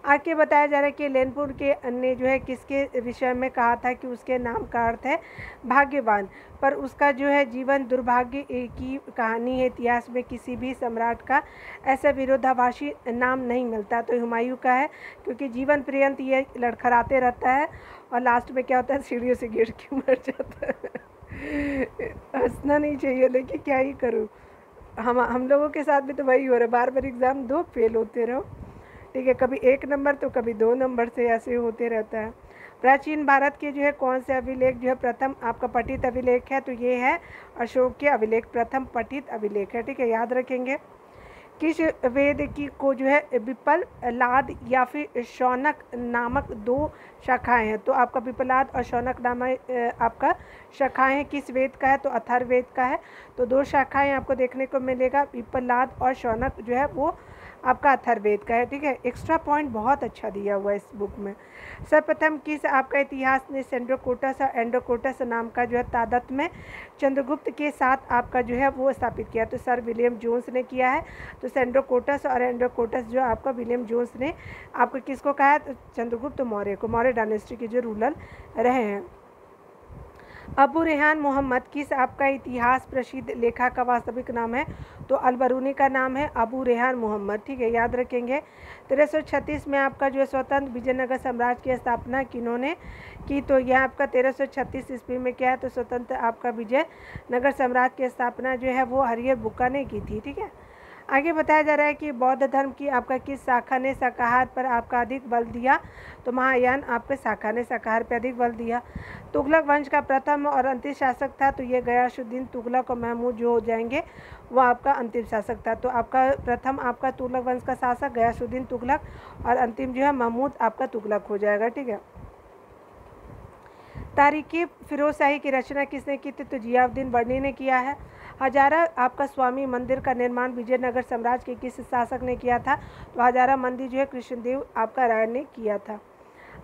आगे बताया जा रहा है कि लेनपुर के ने जो है किसके विषय में कहा था कि उसके नाम का अर्थ है भाग्यवान, पर उसका जो है जीवन दुर्भाग्य की कहानी है। इतिहास में किसी भी सम्राट का ऐसा विरोधाभासी नाम नहीं मिलता, तो हुमायूं का है, क्योंकि जीवन पर्यंत ये लड़खड़ाते रहता है और लास्ट में क्या होता है सीढ़ियों से गिर के मर जाता है। हंसना नहीं चाहिए लेकिन क्या ही करूँ, हम लोगों के साथ भी तो वही हो रहा है, बार बार एग्ज़ाम दो फेल होते रहो, ठीक है, कभी 1 नंबर तो कभी 2 नंबर से ऐसे होते रहता है। प्राचीन भारत के जो है कौन से अभिलेख जो है प्रथम आपका पठित अभिलेख है, तो ये है अशोक के अभिलेख, प्रथम पठित अभिलेख है। ठीक है, याद रखेंगे। किस वेद की को जो है विपल लाद या फिर शौनक नामक 2 शाखाएं हैं, तो आपका विपलाद और शौनक नामक आपका शाखाएं हैं। किस वेद का है, तो अथर्ववेद का है। तो 2 शाखाएं आपको देखने को मिलेगा, विपलाद और शौनक जो है वो आपका अथर्ववेद का है। ठीक है, एक्स्ट्रा पॉइंट बहुत अच्छा दिया हुआ है इस बुक में। सर्वप्रथम किस आपका इतिहास ने सेंड्रोकोटस और एंड्रोकोटस नाम का जो है तादात्म्य में चंद्रगुप्त के साथ आपका जो है वो स्थापित किया, तो सर विलियम जोन्स ने किया है। तो सेंड्रोकोटस और एंड्रोकोटस जो आपका विलियम जोन्स ने आपको किसको कहा है, तो चंद्रगुप्त मौर्य को, मौर्य डायनेस्टी के जो रूलर रहे हैं। अबू रेहान मोहम्मद किस आपका इतिहास प्रसिद्ध लेखक का वास्तविक नाम है, तो अलबरूनी का नाम है अबू रेहान मोहम्मद। ठीक है, याद रखेंगे। 1336 में आपका जो स्वतंत्र विजयनगर साम्राज्य की स्थापना किन्होंने की, तो यह आपका 1336 ईस्वी में क्या है, तो स्वतंत्र आपका विजयनगर साम्राज्य की स्थापना जो है वो हरिहर बुक्का ने की थी। ठीक है, आगे बताया जा रहा है कि बौद्ध धर्म की आपका किस शाखा ने शाकाहार पर आपका अधिक बल दिया, तो महायान आपके शाखा ने शाकाहार पर अधिक बल दिया। तुगलक वंश का प्रथम और अंतिम शासक था, तो ये गयासुद्दीन तुगलक और महमूद जो हो जाएंगे वो आपका अंतिम शासक था। तो आपका प्रथम आपका तुगलक वंश का शासक गयासुद्दीन तुगलक और अंतिम जो है महमूद आपका तुगलक हो जाएगा। ठीक है, तारीखी फिरोजशाही की रचना किसने की थी, तो जियाउद्दीन बर्नी ने किया है। हजारा आपका स्वामी मंदिर का निर्माण विजयनगर साम्राज्य के किस शासक ने किया था, तो हजारा मंदिर जो है कृष्णदेव आपका राय ने किया था।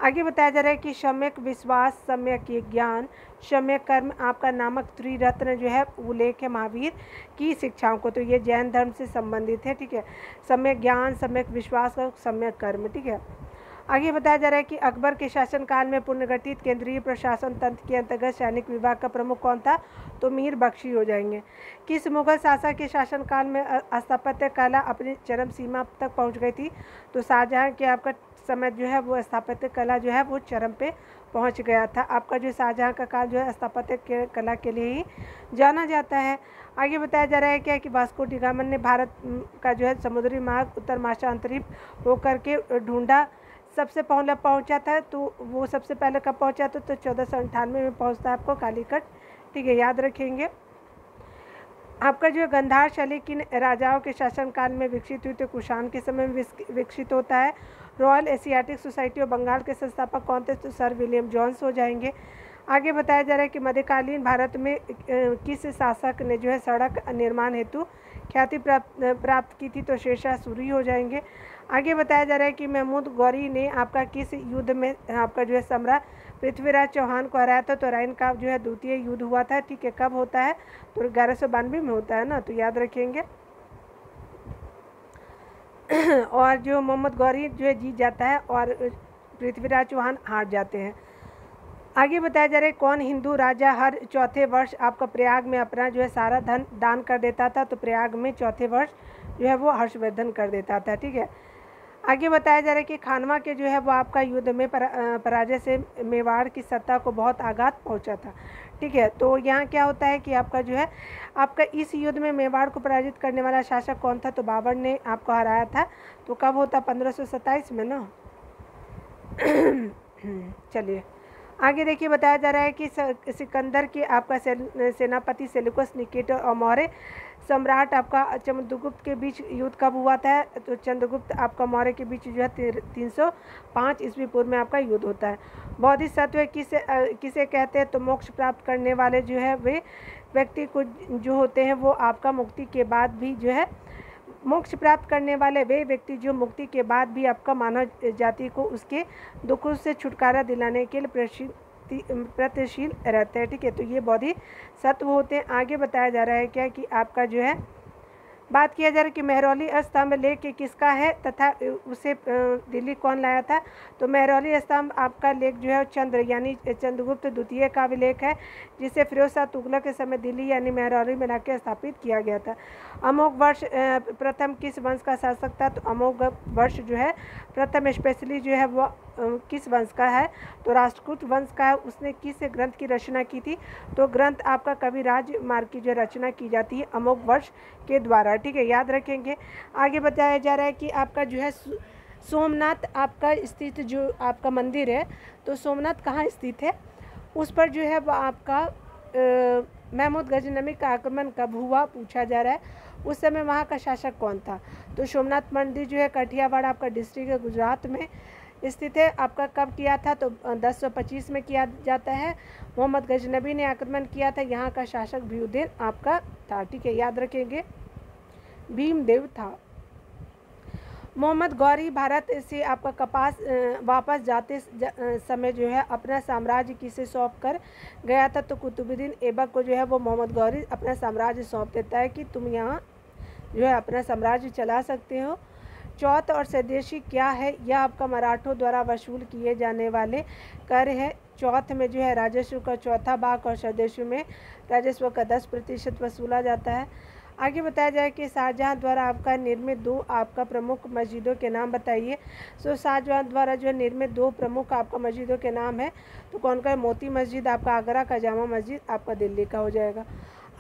आगे बताया जा रहा है कि सम्यक विश्वास, सम्यक ज्ञान, सम्यक कर्म आपका नामक त्रिरत्न जो है उल्लेख है महावीर की शिक्षाओं को, तो ये जैन धर्म से संबंधित है। ठीक है, सम्यक ज्ञान, सम्यक विश्वास और सम्यक कर्म। ठीक है, आगे बताया जा रहा है कि अकबर के शासनकाल में पुनर्गठित केंद्रीय प्रशासन तंत्र के अंतर्गत सैनिक विभाग का प्रमुख कौन था, तो मीर बख्शी हो जाएंगे। किस मुगल शासक के शासनकाल में स्थापत्य कला अपनी चरम सीमा तक पहुंच गई थी, तो शाहजहां के आपका समय जो है वो स्थापत्य कला जो है वो चरम पे पहुंच गया था। आपका जो शाहजहां का काल जो है स्थापत्य कला के लिए ही जाना जाता है। आगे बताया जा रहा है क्या कि वास्को डी गामा ने भारत का जो है समुद्री मार्ग उत्तर महासागरीय होकर के ढूंढा, सबसे पहले पहुंचा था, तो वो सबसे पहले कब पहुंचा था, तो 1498 में पहुंचता है आपको कालीकट। ठीक है, याद रखेंगे। आपका जो गंधार शैली किन राजाओं के शासनकाल में विकसित हुई, तो कुषाण के समय में विकसित होता है। Royal Asiatic Society of Bengal के संस्थापक कौन थे, तो सर विलियम जोन्स हो जाएंगे। आगे बताया जा रहा है कि मध्यकालीन भारत में किस शासक ने जो है सड़क निर्माण हेतु ख्याति प्राप्त की थी, तो शेरशाह सूरी हो जाएंगे। आगे बताया जा रहा है कि महमूद गौरी ने आपका किस युद्ध में आपका जो है सम्राट पृथ्वीराज चौहान को हराया था, तो राइन का जो है द्वितीय युद्ध हुआ था। ठीक है, कब होता है, तो 1192 में होता है ना, तो याद रखेंगे। और जो मोहम्मद गौरी जो है जीत जाता है और पृथ्वीराज चौहान हार जाते हैं। आगे बताया जा रहा है कौन हिंदू राजा हर चौथे वर्ष आपका प्रयाग में अपना जो है सारा धन दान कर देता था, तो प्रयाग में चौथे वर्ष जो है वो हर्षवर्धन कर देता था। ठीक है, आगे बताया जा रहा है कि खानवा के जो है वो आपका युद्ध में पराजय से मेवाड़ की सत्ता को बहुत आघात पहुंचा था। ठीक है, तो यहाँ क्या होता है कि आपका जो है आपका इस युद्ध में मेवाड़ को पराजित करने वाला शासक कौन था, तो बाबर ने आपको हराया था। तो कब होता, 1527 में ना। चलिए आगे देखिए, बताया जा रहा है कि सिकंदर के आपका सेनापति सेल्यूकस निकेटर और मौर्य सम्राट आपका चंद्रगुप्त के बीच युद्ध कब हुआ था, तो चंद्रगुप्त आपका मौर्य के बीच जो है 305 ईस्वी पूर्व में आपका युद्ध होता है। बौद्धिक सत्व किसे कहते हैं, तो मोक्ष प्राप्त करने वाले जो है वे व्यक्ति को जो होते हैं वो आपका मुक्ति के बाद भी जो है मोक्ष प्राप्त करने वाले वे व्यक्ति जो मुक्ति के बाद भी आपका मानव जाति को उसके दुखों से छुटकारा दिलाने के लिए प्रयत्नशील रहते हैं। ठीक है, तो ये बौद्धिक सत्व होते हैं। आगे बताया जा रहा है क्या कि आपका जो है बात किया जा रहा है कि मेहरौली स्तंभ लेख किसका है तथा उसे दिल्ली कौन लाया था, तो मेहरौली स्तंभ आपका लेख जो है चंद्र यानी चंद्रगुप्त द्वितीय का अभिलेख है, जिसे फिरोज शाह तुगलक के समय दिल्ली यानी मेहरौली में लाकर स्थापित किया गया था। अमोघ वर्ष प्रथम किस वंश का शासक था, तो अमोघ वर्ष जो है प्रथम स्पेशली जो है वो किस वंश का है, तो राष्ट्रकूट वंश का है। उसने किस ग्रंथ की रचना की थी, तो ग्रंथ आपका कविराज मार्ग की जो रचना की जाती है अमोघ वर्ष के द्वारा। ठीक है, याद रखेंगे। आगे बताया जा रहा है कि आपका जो है सोमनाथ आपका स्थित जो आपका मंदिर है, तो सोमनाथ कहाँ स्थित है, उस पर जो है वो आपका महमूद गजनवी का आक्रमण कब हुआ पूछा जा रहा है। उस समय वहाँ का शासक कौन था। तो सोमनाथ मंदिर जो है कठियावाड़ आपका डिस्ट्रिक्ट है, गुजरात में स्थित है। आपका कब किया था, तो 1025 में किया जाता है। मोहम्मद गजनवी ने आक्रमण किया था। यहाँ का शासक भीमदेव आपका था, ठीक है, याद रखेंगे, भीमदेव था। मोहम्मद गौरी भारत से आपका कपास वापस जाते समय जो है अपना साम्राज्य किसे सौंप कर गया था। तो कुतुबुद्दीन ऐबक को जो है वो मोहम्मद गौरी अपना साम्राज्य सौंप देता है कि तुम यहाँ जो है अपना साम्राज्य चला सकते हो। चौथ और स्वदेशी क्या है, यह आपका मराठों द्वारा वसूल किए जाने वाले कर है। चौथ में जो है राजस्व का चौथा भाग और स्वदेशी में राजस्व का 10% वसूला जाता है। आगे बताया जाए कि शाहजहां द्वारा आपका निर्मित दो आपका प्रमुख मस्जिदों के नाम बताइए। सो शाहजहां द्वारा जो निर्मित दो प्रमुख आपका मस्जिदों के नाम है, तो कौन का है, मोती मस्जिद आपका आगरा का, जामा मस्जिद आपका दिल्ली का हो जाएगा।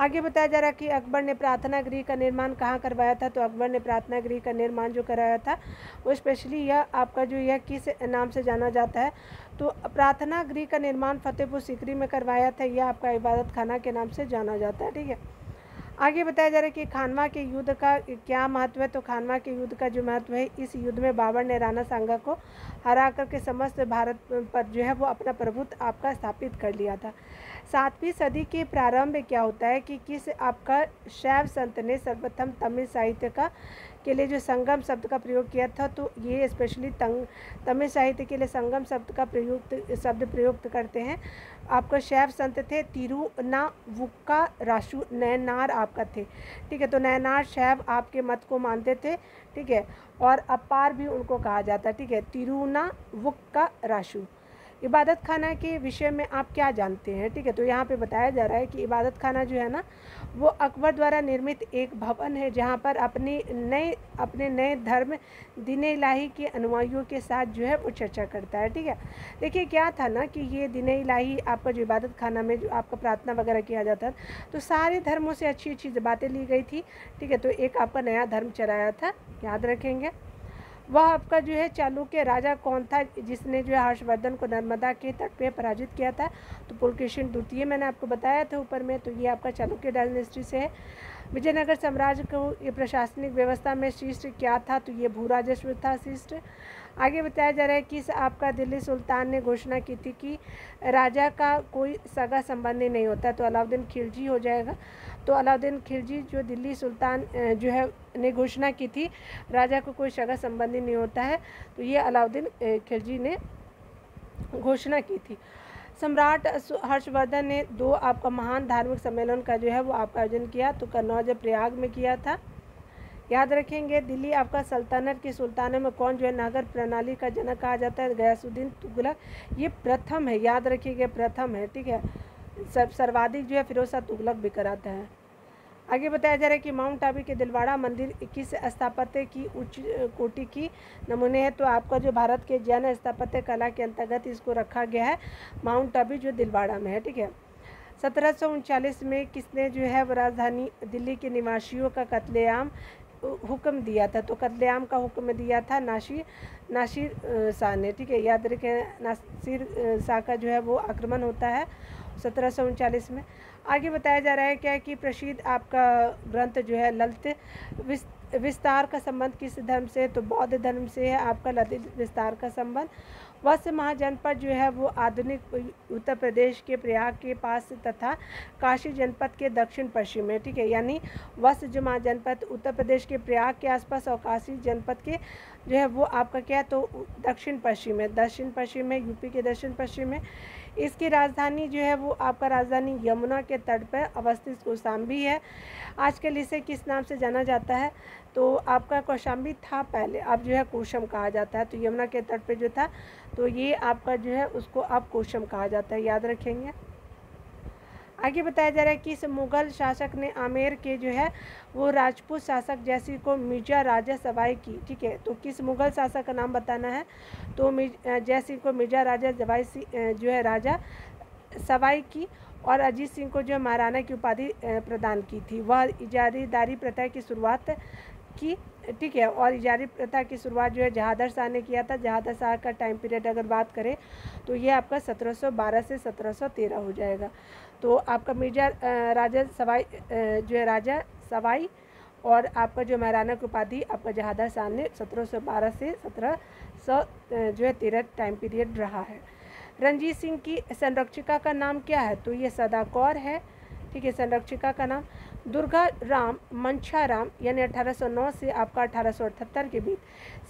आगे बताया जा रहा है कि अकबर ने प्रार्थना गृह का निर्माण कहाँ करवाया था। तो अकबर ने प्रार्थना गृह का निर्माण जो कराया था वो स्पेशली यह आपका जो यह किस नाम से जाना जाता है। तो प्रार्थना गृह का निर्माण फतेहपुर सीकरी में करवाया था। यह आपका इबादत खाना के नाम से जाना जाता है, ठीक है। आगे बताया जा रहा है कि खानवा के युद्ध का क्या महत्व है। तो खानवा के युद्ध का जो महत्व है, इस युद्ध में बाबर ने राणा सांगा को हरा करके समस्त भारत पर जो है वो अपना प्रभुत्व आपका स्थापित कर लिया था। 7वीं सदी के प्रारंभ में क्या होता है कि किस आपका शैव संत ने सर्वप्रथम तमिल साहित्य का के लिए जो संगम शब्द का प्रयोग किया था। तो ये स्पेशली तमिल साहित्य के लिए संगम शब्द का प्रयुक्त करते हैं। आपका शैव संत थे तिरुनावुक्का राशु नयनार आपका थे, ठीक है। तो नयनार शैव आपके मत को मानते थे, ठीक है, और अपार भी उनको कहा जाता है, ठीक है। तिरुनावुक्का राशु। इबादत खाना के विषय में आप क्या जानते हैं, ठीक है। तो यहाँ पे बताया जा रहा है कि इबादत खाना जो है ना वो अकबर द्वारा निर्मित एक भवन है, जहाँ पर अपने नए धर्म दीन इलाही के अनुयायियों के साथ जो है वो चर्चा करता है, ठीक है। देखिए क्या था ना कि ये दीन इलाही आपका जो इबादत खाना में जो आपका प्रार्थना वगैरह किया जाता था, तो सारे धर्मों से अच्छी अच्छी बातें ली गई थी, ठीक है। तो एक आपका नया धर्म चलाया था, याद रखेंगे। वह आपका जो है चालुक्य राजा कौन था जिसने जो है हर्षवर्धन को नर्मदा के तट पे पराजित किया था। तो पुलकेशिन द्वितीय मैंने आपको बताया था ऊपर में। तो ये आपका चालुक्य डायनेस्टी से है। विजयनगर साम्राज्य को ये प्रशासनिक व्यवस्था में शीर्ष क्या था। तो ये भू राजस्व था शीर्ष। आगे बताया जा रहा है कि आपका दिल्ली सुल्तान ने घोषणा की थी कि राजा का कोई सगा संबंधी नहीं होता। तो अलाउद्दीन खिलजी हो जाएगा। तो अलाउद्दीन खिलजी जो दिल्ली सुल्तान जो है ने घोषणा की थी राजा को कोई सगा संबंधी नहीं होता है। तो ये अलाउद्दीन खिलजी ने घोषणा की थी। सम्राट हर्षवर्धन ने 2 आपका महान धार्मिक सम्मेलन का जो है वो आपका आयोजन किया। तो कन्नौज प्रयाग में किया था, याद रखेंगे। दिल्ली आपका सल्तनत के सुल्तानों में कौन जो है नगर प्रणाली का जनक कहा जाता है। गयासुद्दीन तुगलक, ये प्रथम है, याद रखिएगा प्रथम है, ठीक है। सर्वाधिक जो है फिरोज शाह तुगलक भी कराता है। आगे बताया जा रहा है कि माउंट आबू के दिलवाड़ा मंदिर किस स्थापत्य की उच्च कोटि की नमूने है। तो आपका जो भारत के जैन स्थापत्य कला के अंतर्गत इसको रखा गया है, माउंट आबू जो दिलवाड़ा में है, ठीक है। 1739 में किसने जो है राजधानी दिल्ली के निवासियों का कत्लेआम हुक्म दिया था। तो कत्लेआम का हुक्म दिया था नासिर शाह ने, ठीक है, याद रखें। नासिर शाह का जो है वो आक्रमण होता है 1739 में। आगे बताया जा रहा है क्या कि प्रसिद्ध आपका ग्रंथ जो है ललित विस्तार का संबंध किस धर्म से। तो बौद्ध धर्म से है आपका ललित विस्तार का संबंध। वत्स महाजनपद जो है वो आधुनिक उत्तर प्रदेश के प्रयाग के पास तथा काशी जनपद के दक्षिण पश्चिम में, ठीक है। यानी वत्स जो महाजनपद उत्तर प्रदेश के प्रयाग के आसपास और काशी जनपद के जो है वो आपका क्या है तो दक्षिण पश्चिम में, यूपी के दक्षिण पश्चिम में। इसकी राजधानी जो है वो आपका राजधानी यमुना के तट पर अवस्थित कौशाम्बी है। आजकल इसे किस नाम से जाना जाता है। तो आपका कौशाम्बी था पहले, अब जो है कोशम कहा जाता है। तो यमुना के तट पे जो था तो ये आपका जो है उसको अब कोशम कहा जाता है, याद रखेंगे। आगे बताया जा रहा है कि इस मुगल शासक ने आमेर के जो है वो राजपूत शासक जैसी को मिर्जा राजा सवाई की, ठीक है। तो किस मुगल शासक का नाम बताना है। तो जैसी को मिर्जा राजा जवाई जो है राजा सवाई की और अजीत सिंह को जो है महाराणा की उपाधि प्रदान की थी। वह इजारीदारी प्रथा की शुरुआत की, ठीक है। और इजारी प्रथा की शुरुआत जो है जहादर शाह ने किया था। जहादर शाह का टाइम पीरियड अगर बात करें तो ये आपका 1712 से 1713 हो जाएगा। तो आपका मिर्जा राजा सवाई जो है राजा सवाई और आपका जो महाराणा की उपाधि आपका जहादर शाह ने 1712 से 1713 टाइम पीरियड रहा है। रणजीत सिंह की संरक्षिका का नाम क्या है? तो ये सदा कौर है, ठीक है, संरक्षिका का नाम। दुर्गा राम मंछाराम यानी 1809 से आपका 1878 के बीच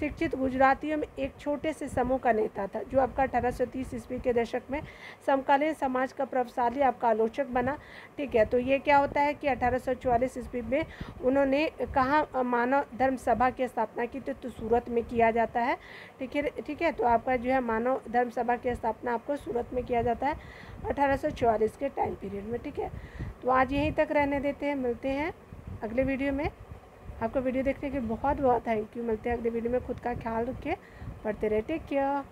शिक्षित गुजरातियों में एक छोटे से समूह का नेता था, जो आपका 1830 ईस्वी के दशक में समकालीन समाज का प्रभावशाली आपका आलोचक बना, ठीक है। तो ये क्या होता है कि 1844 ईस्वी में उन्होंने कहाँ मानव धर्म सभा की स्थापना की थी? तो सूरत में किया जाता है, ठीक है। तो आपका जो है मानव धर्म सभा की स्थापना आपको सूरत में किया जाता है 1844 के टाइम पीरियड में, ठीक है। तो आज यहीं तक रहने देते हैं, मिलते हैं अगले वीडियो में। आपको वीडियो देखने के बहुत बहुत थैंक यू। मिलते हैं अगले वीडियो में। खुद का ख्याल रखिए, पढ़ते रहे, टेक केयर।